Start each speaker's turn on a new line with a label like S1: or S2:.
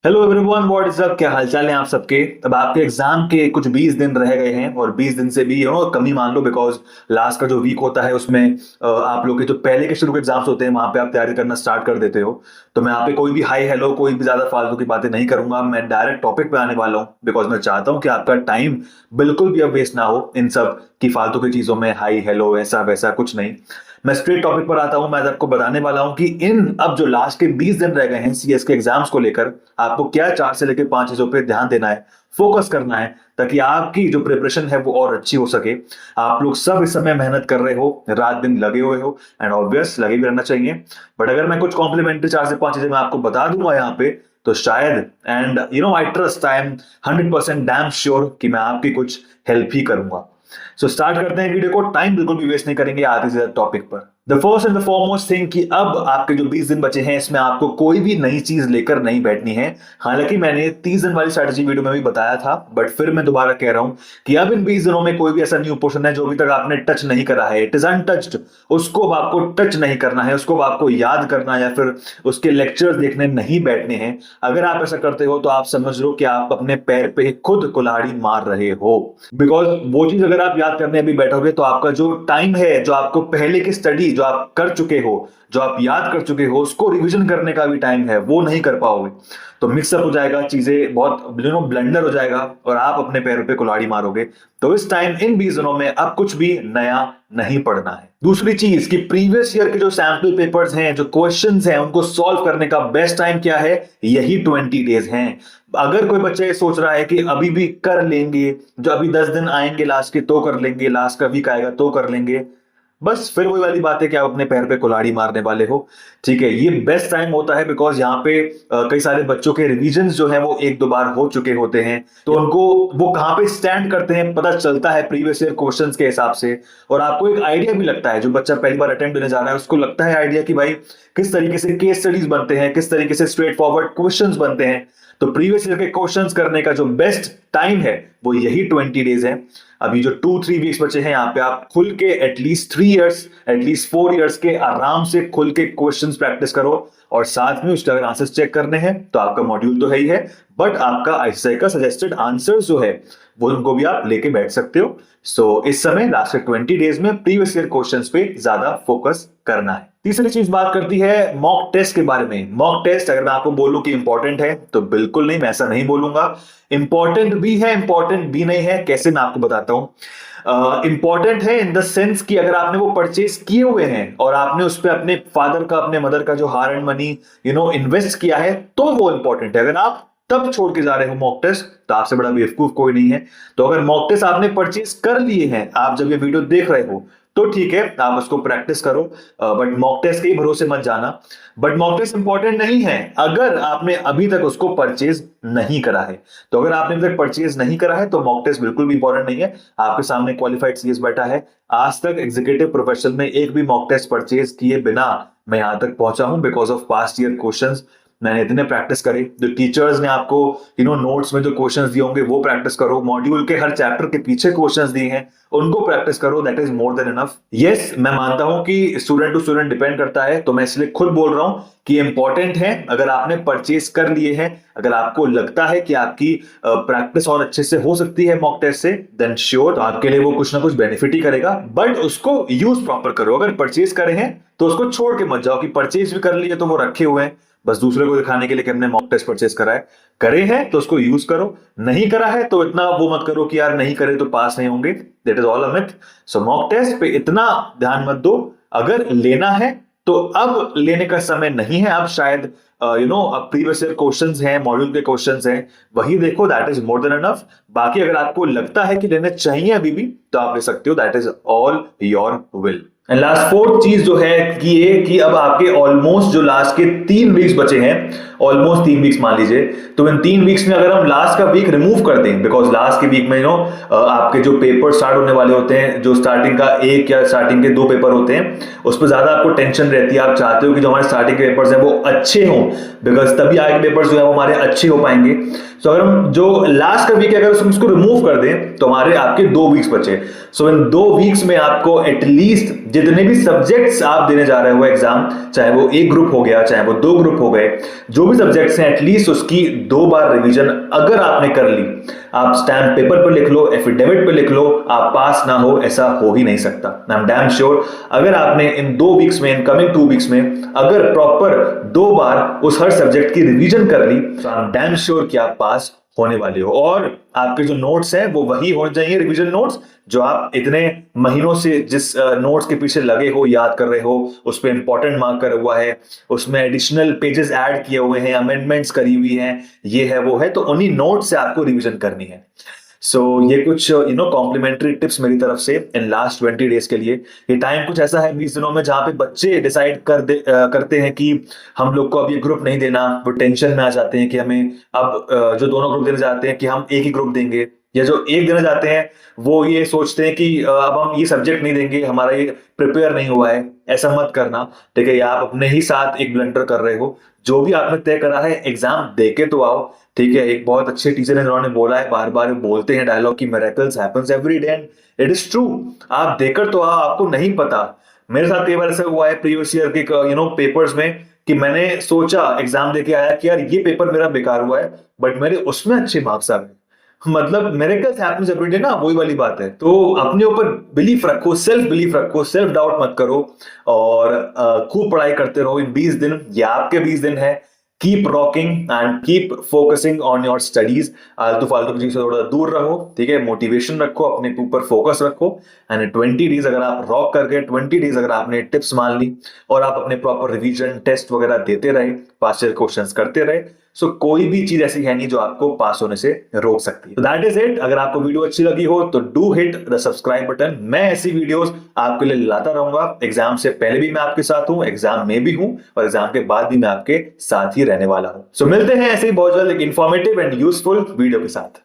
S1: Hello everyone, what is up. क्या हालचाल है आप सबके। अब आपके एग्जाम के कुछ 20 दिन रह गए हैं और 20 दिन से भी कमी मान लो, बिकॉज लास्ट का जो वीक होता है उसमें आप लोग के जो पहले के शुरू के एग्जाम्स होते हैं वहां पे आप तैयारी करना स्टार्ट कर देते हो। तो मैं यहाँ पे कोई भी हाई हेलो कोई भी ज्यादा फालतू की बातें नहीं करूंगा, मैं डायरेक्ट टॉपिक पे आने वाला हूँ बिकॉज मैं चाहता हूँ कि आपका टाइम बिल्कुल भी अब वेस्ट ना हो इन सब की फालतू की चीजों में, हाई हेलो ऐसा वैसा कुछ नहीं। मैं स्ट्रेट टॉपिक पर आता हूं। मैं आपको बताने वाला हूं कि इन अब जो लास्ट के 20 दिन रह गए हैं सीएस के एग्जाम्स को लेकर आपको क्या 4 से लेकर 5 चीजों पे ध्यान देना है, फोकस करना है, ताकि आपकी जो प्रिपरेशन है वो और अच्छी हो सके। आप लोग सब इस समय मेहनत कर रहे हो, रात दिन लगे हुए हो, एंड ऑब्वियस लगे भी रहना चाहिए। बट अगर मैं कुछ कॉम्प्लीमेंट्री 4 से 5 चीजें मैं आपको बता दूंगा यहाँ पे, तो शायद and I trust, I am 100% damn sure कि मैं आपकी कुछ हेल्प ही करूंगा। सो स्टार्ट करते हैं वीडियो को। टाइम बिल्कुल भी वेस्ट नहीं करेंगे, आते से टॉपिक पर। The first and the foremost thing कि अब आपके जो 20 दिन बचे हैं इसमें आपको कोई भी नई चीज लेकर नहीं बैठनी है। हालांकि मैंने 30 दिन वाली स्ट्रेटेजी वीडियो में भी बताया था, बट फिर मैं दोबारा कह रहा हूं कि अब इन 20 दिनों में कोई भी ऐसा न्यू पोर्शन है जो अभी तक आपने टच नहीं करा है, इट इज अनटच्ड, उसको अब आपको टच नहीं करना है, उसको अब आपको याद करना या फिर उसके लेक्चर्स देखने नहीं बैठने हैं। अगर आप ऐसा करते हो तो आप समझ लो कि आप अपने पैर पे खुद कुल्हाड़ी मार रहे हो। बिकॉज वो चीज अगर आप याद करने अभी बैठोगे तो आपका जो टाइम है, जो आपको पहले की स्टडी जो आप कर चुके हो, जो आप याद कर चुके हो, उसको रिवीजन करने का भी टाइम है, वो नहीं कर पाओगे। तो मिक्सअप हो जाएगा, चीजें बहुत ब्लेंडर हो जाएगा और आप अपने पैरों पे कुल्हाड़ी मारोगे। तो इस टाइम इन 20 दिनों में अब कुछ भी नया नहीं पढ़ना है। दूसरी चीज कि प्रीवियस ईयर के जो सैंपल पेपर्स हैं, जो क्वेश्चंस हैं, उनको सॉल्व करने का बेस्ट टाइम क्या है? यही 20 डेज हैं। अगर कोई बच्चा ये सोच रहा है कि अभी भी कर लेंगे, जो अभी 10 दिन आएंगे लास्ट के तो कर लेंगे, लास्ट का वीक आएगा तो कर लेंगे, बस फिर वही वाली बात है कि आप अपने पैर पे कुल्हाड़ी मारने वाले हो। ठीक है, ये बेस्ट टाइम होता है बिकॉज यहाँ पे कई सारे बच्चों के रिवीजन जो है वो एक दो बार हो चुके होते हैं, तो उनको वो कहाँ पे स्टैंड करते हैं पता चलता है प्रीवियस ईयर क्वेश्चंस के हिसाब से। और आपको एक आइडिया भी लगता है, जो बच्चा पहली बार अटेम्प्ट देने जा रहा है उसको लगता है आइडिया कि भाई किस तरीके से केस स्टडीज बनते हैं, किस तरीके से स्ट्रेट फॉरवर्ड क्वेश्चंस बनते हैं। तो प्रीवियस ईयर के क्वेश्चंस करने का जो बेस्ट टाइम है वो यही 20 डेज है। अभी जो 2-3 वीक्स बचे हैं यहाँ पे आप खुल के एटलीस्ट 3 इयर्स, एटलीस्ट 4 इयर्स के आराम से खुल के क्वेश्चंस प्रैक्टिस करो। और साथ में उसके अगर आंसर्स चेक करने हैं तो आपका मॉड्यूल तो है ही है, बट आपका आईसीआई का सजेस्टेड आंसर्स जो है वो उनको भी आप लेके बैठ सकते हो। सो इस समय लास्ट के 20 डेज में प्रीवियस ईयर क्वेश्चंस पे ज्यादा फोकस करना है। तीसरी चीज बात करती है मॉक टेस्ट के बारे में। मॉक टेस्ट अगर मैं आपको बोलूं कि इंपॉर्टेंट है तो बिल्कुल नहीं, मैं ऐसा नहीं बोलूंगा। इंपॉर्टेंट भी है, इंपॉर्टेंट भी नहीं है। कैसे, मैं आपको बताता हूं। इंपॉर्टेंट है इन द सेंस कि अगर आपने वो परचेज किए हुए हैं और आपने उस पर अपने फादर का, अपने मदर का जो हार्ड एंड मनी इन्वेस्ट किया है तो वो इंपॉर्टेंट है। अगर आप तब छोड़ के जा रहे हो मॉक टेस्ट तो आपसे बड़ा बेवकूफ कोई नहीं है। तो अगर मॉक टेस्ट आपने परचेज कर लिए हैं, आप जब ये वीडियो देख रहे हो तो ठीक है, आप उसको प्रैक्टिस करो, बट मॉक टेस्ट के ही भरोसे मत जाना। बट मॉक टेस्ट इंपॉर्टेंट नहीं है अगर आपने अभी तक उसको परचेज नहीं करा है। तो अगर आपने अभी तक परचेज नहीं करा है तो मॉक टेस्ट बिल्कुल भी इंपॉर्टेंट नहीं है। आपके सामने क्वालिफाइड सीएस बैठा है, आज तक एग्जीक्यूटिव प्रोफेशनल में एक भी मॉक टेस्ट परचेज किए बिना मैं यहां तक पहुंचा हूं because of past year questions. मैंने इतने प्रैक्टिस करे, जो टीचर्स ने आपको नोट्स में जो क्वेश्चंस दिए होंगे वो प्रैक्टिस करो, मॉड्यूल के हर चैप्टर के पीछे क्वेश्चंस दिए हैं उनको प्रैक्टिस करो, that is more than enough. Yes, मैं मानता हूं कि स्टूडेंट टू स्टूडेंट डिपेंड करता है, तो मैं इसलिए खुद बोल रहा हूं कि इंपॉर्टेंट है। अगर आपने परचेज कर लिए हैं, अगर आपको लगता है कि आपकी प्रैक्टिस और अच्छे से हो सकती है मॉक टेस्ट से, देन श्योर आपके लिए वो कुछ ना कुछ बेनिफिट ही करेगा, बट उसको यूज प्रॉपर करो। अगर परचेज करे हैं तो उसको छोड़ के मत जाओ कि परचेज भी कर लिए तो वो रखे हुए हैं बस दूसरे को दिखाने के लिए कि हमने मॉक टेस्ट परचेज करा है। करे हैं तो उसको यूज करो, नहीं करा है तो इतना वो मत करो कि यार नहीं करे तो पास नहीं होंगे, that is all a myth. So mock test पे इतना ध्यान मत दो। अगर लेना है तो अब लेने का समय नहीं है। अब शायद अब प्रीवियस ईयर क्वेश्चंस हैं, मॉड्यूल के क्वेश्चंस हैं, वही देखो, that is more than enough. बाकी अगर आपको लगता है कि लेने चाहिए अभी भी तो आप ले सकते हो, that is all your will. And last fourth चीज जो है कि ये कि अब आपके ऑलमोस्ट जो लास्ट के 3 वीक्स बचे हैं, ऑलमोस्ट 3 वीक्स मान लीजिए, तो इन 3 वीक्स में अगर हम लास्ट का वीक रिमूव कर दें, बिकॉज लास्ट के वीक में आपके जो पेपर स्टार्ट होने वाले होते हैं, जो स्टार्टिंग का एक या स्टार्टिंग के 2 पेपर होते हैं, उस पर ज्यादा आपको टेंशन रहती है। आप चाहते हो कि जो हमारे स्टार्टिंग के पेपर्स हैं वो अच्छे हों, बिकॉज तभी आगे पेपर्स जो है वो हमारे अच्छे हो पाएंगे। तो अगर हम जो लास्ट का वीक है अगर उसको रिमूव कर दें तो हमारे आपके 2 वीक्स बचे। सो इन 2 वीक्स में आपको एटलीस्ट जितने भी सब्जेक्ट्स आप देने जा रहे हो एग्जाम, चाहे वो एक ग्रुप हो गया, चाहे वो 2 ग्रुप हो गए, जो जो भी सब्जेक्ट्स हैं एटलीस्ट उसकी 2 बार रिवीजन अगर आपने कर ली, आप स्टैम्प पेपर पर लिख लो, एफिडेविट पे लिख लो, आप पास ना हो ऐसा हो ही नहीं सकता। आई एम डैम श्योर अगर आपने इन 2 वीक्स में, इन कमिंग 2 वीक्स में अगर प्रॉपर 2 बार उस हर सब्जेक्ट की रिवीजन कर ली, तो आई एम डैम श्योर कि आप पास होने वाले हो। और आपके जो नोट्स हैं वो वही होने चाहिए, रिवीजन नोट्स, जो आप इतने महीनों से जिस नोट्स के पीछे लगे हो, याद कर रहे हो, उस पर इंपॉर्टेंट मार्क करा हुआ है, उसमें एडिशनल पेजेस ऐड किए हुए हैं, अमेंडमेंट्स करी हुई हैं, ये है वो है, तो उन्हीं नोट्स से आपको रिवीजन करनी है। सो ये कुछ कॉम्प्लीमेंट्री टिप्स मेरी तरफ से इन लास्ट 20 डेज के लिए। ये टाइम कुछ ऐसा है 20 दिनों में जहां पे बच्चे डिसाइड करते हैं कि हम लोग को अब ये ग्रुप नहीं देना, वो टेंशन में आ जाते हैं कि हमें अब जो दोनों ग्रुप देने जाते हैं कि हम एक ही ग्रुप देंगे, या जो एक देने जाते हैं वो ये सोचते हैं कि अब हम ये सब्जेक्ट नहीं देंगे, हमारा ये प्रिपेयर नहीं हुआ है। ऐसा मत करना, ठीक है? या आप अपने ही साथ एक ब्लंडर कर रहे हो। जो भी आपने तय करा है एग्जाम देके तो आओ, ठीक है? एक बहुत अच्छे टीचर ने जिन्होंने बोला है, बार बार बोलते हैं डायलॉग की miracles happens every day, and it is true. आप देकर तो आओ, आपको नहीं पता। मेरे साथ कई बार ऐसा हुआ है प्रीवियस ईयर के पेपर्स में कि मैंने सोचा एग्जाम देके आया कि यार ये पेपर मेरा बेकार हुआ है, बट मेरे उसमें अच्छे मार्क्स आ गए। मतलब मिरेकल्स हैपेंस एवरी डे ना, वही वाली बात है। तो अपने ऊपर बिलीफ रखो, सेल्फ बिलीफ रखो, सेल्फ डाउट मत करो, और खूब पढ़ाई करते रहो। इन 20 दिन, ये आपके 20 दिन है। Keep rocking and keep focusing on your studies. आलतू फालतू की चीज से थोड़ा दूर रहो, ठीक है? मोटिवेशन रखो, अपने ऊपर फोकस रखो, एंड 20 डेज अगर आप रॉक करके 20 डेज अगर आपने टिप्स मान ली और आप अपने प्रॉपर रिवीजन टेस्ट वगैरह देते रहे, पास्ट ईयर क्वेश्चंस करते रहे, सो कोई भी चीज ऐसी है नहीं जो आपको पास होने से रोक सकती है। That is it. अगर आपको वीडियो अच्छी लगी हो तो do hit the subscribe button. मैं ऐसी वीडियोस आपके लिए लाता रहूंगा। एग्जाम से पहले भी मैं आपके साथ हूं, एग्जाम में भी हूं, और एग्जाम के बाद भी मैं आपके साथ ही रहने वाला हूं। सो मिलते हैं ऐसे ही बहुत जल्द एक इंफॉर्मेटिव एंड यूजफुल वीडियो के साथ।